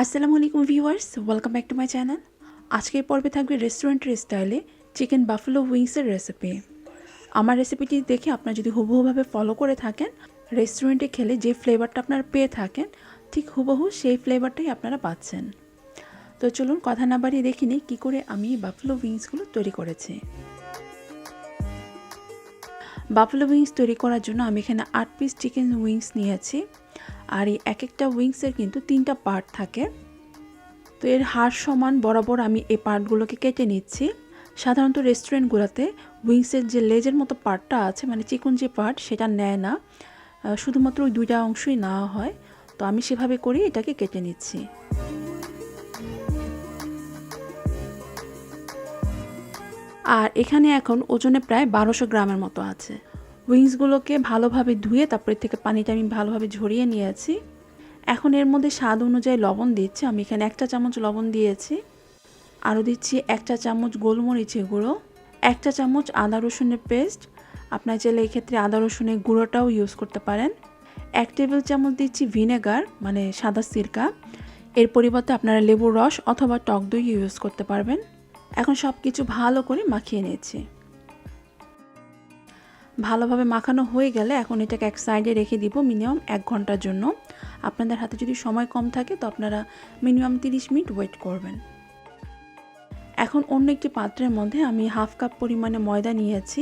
আসসালামু আলাইকুম viewers, welcome back to my channel. আজকের পর্বে থাকবে রেস্টুরেন্টের স্টাইলে চিকেন বাফেলো উইংসের রেসিপি। আমার রেসিপিটি দেখে আপনারা যদি হুবহুভাবে ফলো করে থাকেন, রেস্টুরেন্টে খেলে যে ফ্লেভারটা আপনারা পেয়ে থাকেন ঠিক হুবহু সেই ফ্লেভারটাই আপনারা পাচ্ছেন। তো চলুন কথা না বাড়িয়ে দেখি নিই কী করে আমি বাফেলো উইংসগুলো তৈরি করেছি। বাফেলো উইংস তৈরি করার জন্য আমি এখানে 8 পিস চিকেন উইংস নিয়েছি। আর এই এক একটা উইংসের কিন্তু 3টা পার্ট থাকে। তো এর হাড় সমান বরাবর আমি এই পার্টগুলোকে কেটে নিচ্ছি। সাধারণত রেস্টুরেন্টগুলোতে উইংসের যে লেজের মতো পার্টটা আছে, মানে চিকন যে পার্ট, সেটা নেয় না, শুধুমাত্র ওই 2টা অংশই নেওয়া হয়। তো আমি সেভাবে করেই এটাকে কেটে নিচ্ছি। আর এখানে এখন ওজনে প্রায় 1200 গ্রামের মতো আছে। উইংসগুলোকে ভালোভাবে ধুয়ে তারপরে থেকে পানিটা আমি ভালোভাবে ঝরিয়ে নিয়েছি। এখন এর মধ্যে স্বাদ অনুযায়ী লবণ দিচ্ছি। আমি এখানে 1 চা চামচ লবণ দিয়েছি। আরও দিচ্ছি 1 চা চামচ গোলমরিচের গুঁড়ো, 1 চা চামচ আদা রসুনের পেস্ট। আপনার চাইলে এই ক্ষেত্রে আদা রসুনের গুঁড়োটাও ইউজ করতে পারেন। 1 টেবিল চামচ দিচ্ছি ভিনেগার, মানে সাদা সিরকা। এর পরিবর্তে আপনারা লেবুর রস অথবা টক দই ইউজ করতে পারবেন। এখন সব কিছু ভালো করে মাখিয়ে নিয়েছি। ভালোভাবে মাখানো হয়ে গেলে এখন এটাকে এক সাইডে রেখে দিব মিনিমাম 1 ঘন্টার জন্য। আপনাদের হাতে যদি সময় কম থাকে তো আপনারা মিনিমাম 30 মিনিট ওয়েট করবেন। এখন অন্য একটি পাত্রের মধ্যে আমি হাফ কাপ পরিমাণে ময়দা নিয়েছি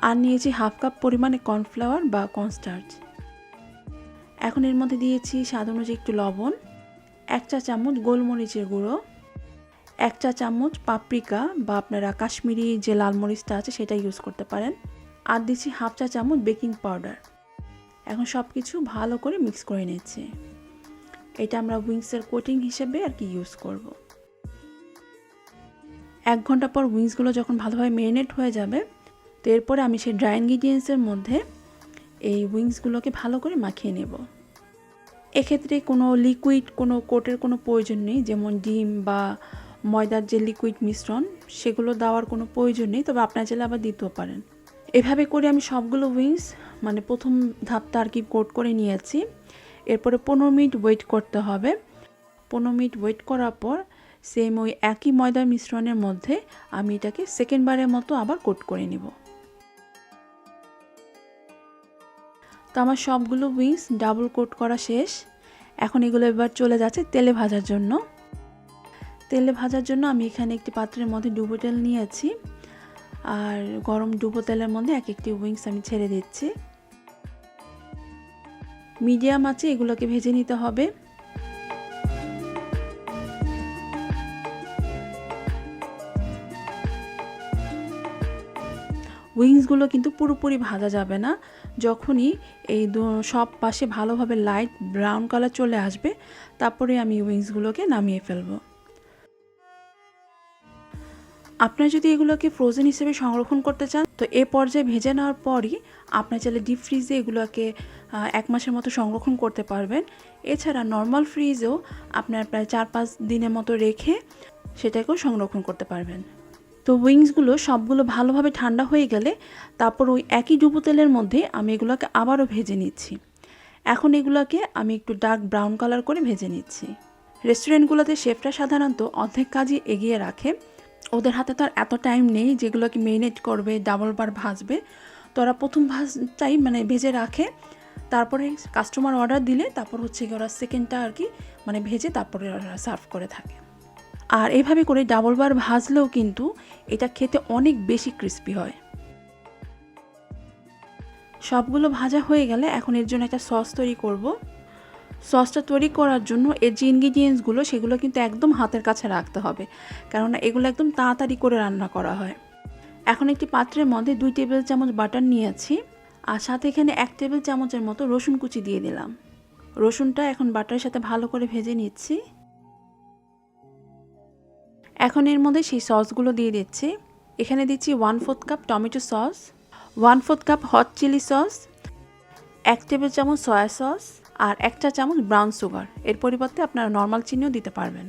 আর নিয়েছি হাফ কাপ পরিমাণে কর্নফ্লাওয়ার বা কর্নস্টার্চ। এখন এর মধ্যে দিয়েছি স্বাদ অনুযায়ী একটু লবণ, 1 চা চামচ গোলমরিচের গুঁড়ো, 1 চা চামচ পাপরিকা বা আপনারা কাশ্মীরি যে লাল মরিচটা আছে সেটা ইউজ করতে পারেন, আর দিচ্ছি হাফ চা চামচ বেকিং পাউডার। এখন সব কিছু ভালো করে মিক্স করে নিচ্ছি। এটা আমরা উইংসের কোটিং হিসেবে আর কি ইউজ করব। 1 ঘন্টা পর উইংসগুলো যখন ভালোভাবে মেরিনেট হয়ে যাবে, তো এরপরে আমি সেই ড্রাই ইনগ্রিডিয়েন্টসের মধ্যে এই উইংসগুলোকে ভালো করে মাখিয়ে নেব। এক্ষেত্রে কোনো লিকুইড কোনো কোটের কোনো প্রয়োজন নেই, যেমন ডিম বা ময়দার যে লিকুইড মিশ্রণ সেগুলো দেওয়ার কোনো প্রয়োজন নেই, তবে আপনারা চাইলে আবার দিতেও পারেন। এভাবে করে আমি সবগুলো উইংস মানে প্রথম ধাপটা আর কি কোট করে নিয়েছি। এরপরে 15 মিনিট ওয়েট করতে হবে। 15 মিনিট ওয়েট করার পর সেম ওই একই ময়দার মিশ্রণের মধ্যে আমি এটাকে সেকেন্ডবারের মতো আবার কোট করে নিব। তো আমার সবগুলো উইংস ডাবল কোট করা শেষ। এখন এগুলো এবার চলে যাচ্ছে তেলে ভাজার জন্য। তেলে ভাজার জন্য আমি এখানে একটি পাত্রের মধ্যে ডুবো তেল নিয়েছি আর গরম ডুবো তেলের মধ্যে এক একটি উইংস আমি ছেড়ে দিচ্ছি। মিডিয়াম আঁচে এগুলোকে ভেজে নিতে হবে। উইংসগুলো কিন্তু পুরোপুরি ভাজা যাবে না। যখনই এই সব পাশে ভালোভাবে লাইট ব্রাউন কালার চলে আসবে তারপরে আমি উইংসগুলোকে নামিয়ে ফেলবো। আপনারা যদি এগুলোকে ফ্রোজেন হিসেবে সংরক্ষণ করতে চান তো এ পর্যায়ে ভেজে নেওয়ার পরই আপনারা চাইলে ডিপ ফ্রিজে এগুলোকে 1 মাসের মতো সংরক্ষণ করতে পারবেন। এছাড়া নর্মাল ফ্রিজেও আপনারা প্রায় 4-5 দিনের মতো রেখে সেটাকেও সংরক্ষণ করতে পারবেন। তো উইংসগুলো সবগুলো ভালোভাবে ঠান্ডা হয়ে গেলে তারপর ওই একই ডুবো তেলের মধ্যে আমি এগুলোকে আবারও ভেজে নিচ্ছি। এখন এগুলোকে আমি একটু ডার্ক ব্রাউন কালার করে ভেজে নিচ্ছি। রেস্টুরেন্টগুলোতে শেফরা সাধারণত অর্ধেক কাজই এগিয়ে রাখে। ওদের হাতে তো আর এত টাইম নেই যেগুলোকে মেরিনেট করবে, ডাবল বার ভাজবে। তো ওরা প্রথম ভাজটাই মানে ভেজে রাখে, তারপরে কাস্টমার অর্ডার দিলে তারপর হচ্ছে ওরা সেকেন্ডটা আর কি মানে ভেজে তারপরে ওরা সার্ভ করে থাকে। আর এইভাবে করে ডাবল বার ভাজলেও কিন্তু এটা খেতে অনেক বেশি ক্রিস্পি হয়। সবগুলো ভাজা হয়ে গেলে এখন এর জন্য একটা সস তৈরি করব। সসটা তৈরি করার জন্য এর যে ইনগ্রিডিয়েন্টসগুলো সেগুলো কিন্তু একদম হাতের কাছে রাখতে হবে, কেননা এগুলো একদম তাড়াতাড়ি করে রান্না করা হয়। এখন একটি পাত্রের মধ্যে 2 টেবিল চামচ বাটার নিয়েছি আর সাথে এখানে 1 টেবিল চামচের মতো রসুন কুচি দিয়ে দিলাম। রসুনটা এখন বাটারের সাথে ভালো করে ভেজে নিচ্ছি। এখন এর মধ্যে সেই সসগুলো দিয়ে দিচ্ছি। এখানে দিচ্ছি 1/4 cup tomato sauce, 1/4 cup hot chili sauce, 1 table চামচ সয়া সস আর 1 চা চামচ ব্রাউন সুগার। এর পরিবর্তে আপনারা নর্মাল চিনিও দিতে পারবেন।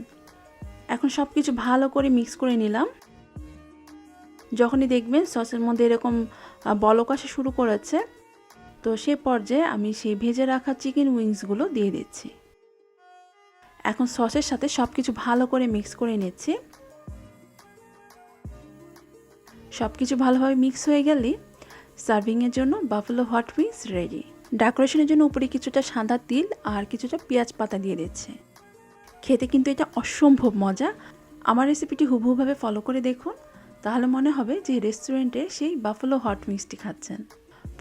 এখন সব কিছু ভালো করে মিক্স করে নিলাম। যখনই দেখবেন সসের মধ্যে এরকম বলক আসা শুরু করেছে তো সে পর্যায়ে আমি সেই ভেজে রাখা চিকেন উইংসগুলো দিয়ে দিচ্ছি। এখন সসের সাথে সব কিছু ভালো করে মিক্স করে নিচ্ছি। সব কিছু ভালোভাবে মিক্স হয়ে গেলে সার্ভিংয়ের জন্য বাফেলো হট উইংস রেডি। ডেকোরেশনের জন্য উপরে কিছুটা সাদা তিল আর কিছুটা পেঁয়াজ পাতা দিয়ে দিচ্ছে। খেতে কিন্তু এটা অসম্ভব মজা। আমার রেসিপিটি হুবহুভাবে ফলো করে দেখুন, তাহলে মনে হবে যে রেস্টুরেন্টে সেই বাফেলো হট উইংসটি খাচ্ছেন।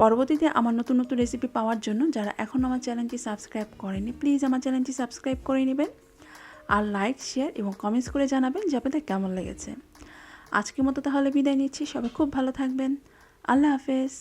পরবর্তীতে আমার নতুন নতুন রেসিপি পাওয়ার জন্য যারা এখনও আমার চ্যানেলটি সাবস্ক্রাইব করেনি, প্লিজ আমার চ্যানেলটি সাবস্ক্রাইব করে নেবেন আর লাইক, শেয়ার এবং কমেন্টস করে জানাবেন যে আপনাদের কেমন লেগেছে। আজকের মতো তাহলে বিদায় নিচ্ছি। সবাই খুব ভালো থাকবেন। আল্লাহ হাফেজ।